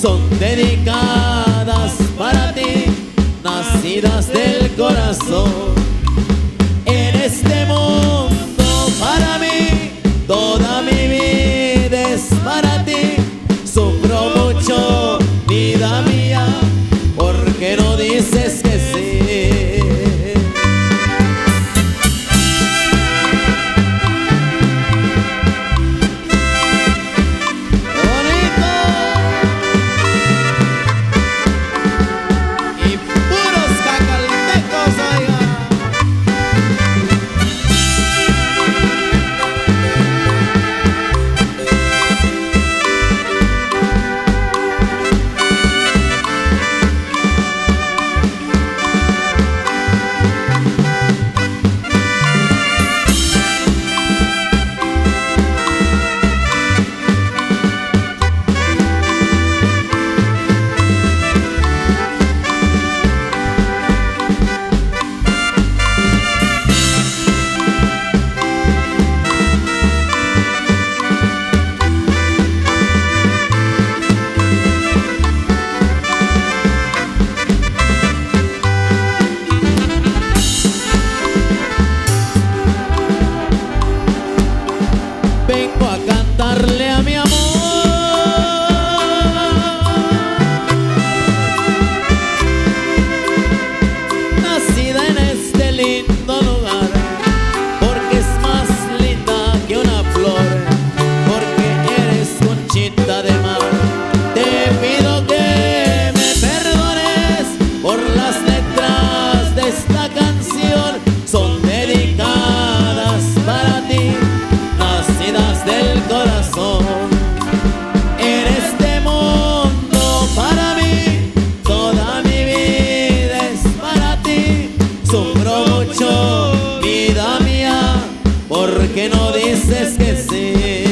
son dedicadas para ti, nacidas del corazón. En este mundo para mí, toda mi vida es para ti. Sufro mucho, vida mía, porque no dices que sí. Vengo a cantarle a mi amor, nacida en este lindo lugar, porque es más linda que una flor, porque eres conchita de mar. Te pido que me perdones por las letras de esta canción, son dedicadas para ti, nacidas del corazón. En este mundo para mí, toda mi vida es para ti. Sufro mucho, vida mía, porque no dices que sí.